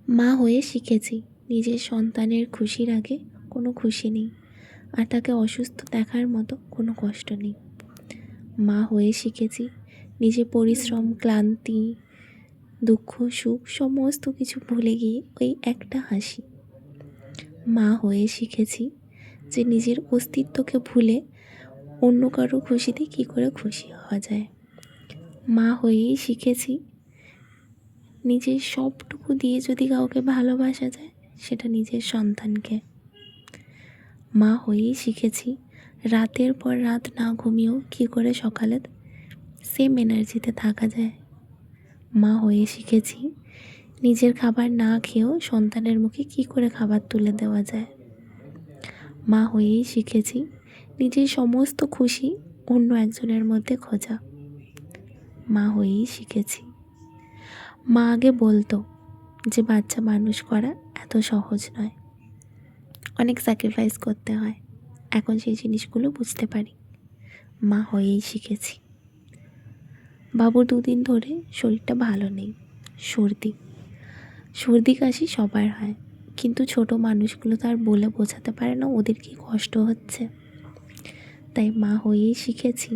মা হয়ে শিখেছি নিজের সন্তানের খুশির আগে কোনো খুশি নেই, আর তাকে অসুস্থ দেখার মতো কোনো কষ্ট নেই। মা হয়ে শিখেছি নিজের পরিশ্রম, ক্লান্তি, দুঃখ, সুখ সমস্ত কিছু ভুলে গিয়ে ওই একটা হাসি। মা হয়ে শিখেছি যে নিজের অস্তিত্বকে ভুলে অন্য কারো খুশিতে কী করে খুশি হওয়া যায়। মা হয়েই শিখেছি নিজের সবটুকু দিয়ে যদি কাউকে ভালোবাসা যায়, সেটা নিজের সন্তানকে। মা হয়েই শিখেছি রাতের পর রাত না ঘুমিয়েও কী করে সকালে সেম এনার্জিতে থাকা যায়। মা হয়ে শিখেছি নিজের খাবার না খেয়েও সন্তানের মুখে কী করে খাবার তুলে দেওয়া যায়। মা হয়েই শিখেছি নিজের সমস্ত খুশি অন্য একজনের মধ্যে খোঁজা। মা হয়েই শিখেছি। মা আগে বলতো যে বাচ্চা মানুষ করা এত সহজ নয়, অনেক স্যাক্রিফাইস করতে হয়। এখন সেই জিনিসগুলো বুঝতে পারি। মা হয়েই শিখেছি। বাবুর 2 দিন ধরে শরীরটা ভালো নেই, সর্দি কাশি সবার হয়, কিন্তু ছোট মানুষগুলো তো আর বলে বোঝাতে পারে না ওদের কি কষ্ট হচ্ছে। তাই মা হয়েই শিখেছি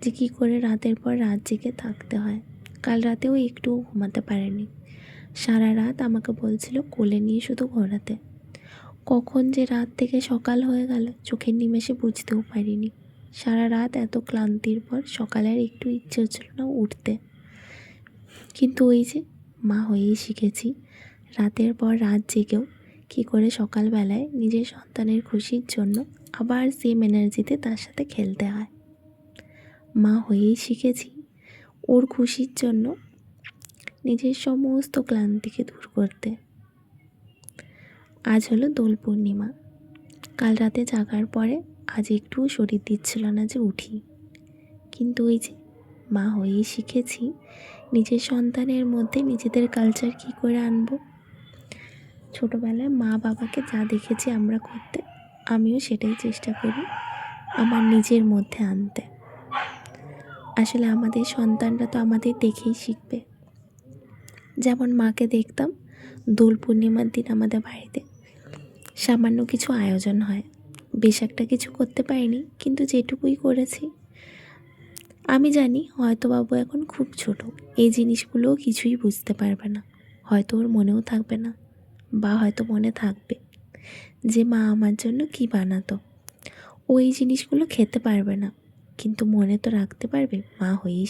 যে কী করে রাতের পর রাত জেগে থাকতে হয়। কাল রাতেও একটুও ঘুমাতে পারেনি, সারা রাত আমাকে বলছিল কোলে নিয়ে শুধু ঘোরাতে। কখন যে রাত থেকে সকাল হয়ে গেল চোখের নিমেষে বুঝতেও পারিনি। সারা রাত এত ক্লান্তির পর সকালে আর একটু ইচ্ছে হচ্ছিল না উঠতে। কিন্তু ওই যে মা হয়েই শিখেছি রাতের পর রাত জেগেও কী করে সকালবেলায় নিজের সন্তানের খুশির জন্য আবার সেম এনার্জিতে তার সাথে খেলতে হয়। মা হয়েই শিখেছি ওর খুশির জন্য নিজের সমস্ত ক্লান্তিকে দূর করতে। আজ হলো দোল পূর্ণিমা। কাল রাতে জাগার পরে আজ একটুও শরীর দিচ্ছিল না যে উঠি, কিন্তু ওই যে মা হয়েই শিখেছি নিজের সন্তানের মধ্যে নিজেদের কালচার কী করে আনবো। ছোটোবেলায় মা বাবাকে যা দেখেছি আমরা করতে, আমিও সেটাই চেষ্টা করি আমার নিজের মধ্যে আনতে। আসলে আমাদের সন্তানরা তো আমাদের দেখেই শিখবে। যেমন মাকে দেখতাম দোল পূর্ণিমার দিন আমাদের বাড়িতে সামান্য কিছু আয়োজন হয়, বেশ একটা কিছু করতে পারিনি, কিন্তু যেটুকুই করেছি। আমি জানি হয়তো বাবু এখন খুব ছোট, এই জিনিসগুলোও কিছুই বুঝতে পারবে না, হয়তো ওর মনেও থাকবে না, বা হয়তো মনে থাকবে যে মা আমার জন্য কী বানাতো। ও এই জিনিসগুলো খেতে পারবে না, কিন্তু মনে তো রাখতে পারবে মা হয়েই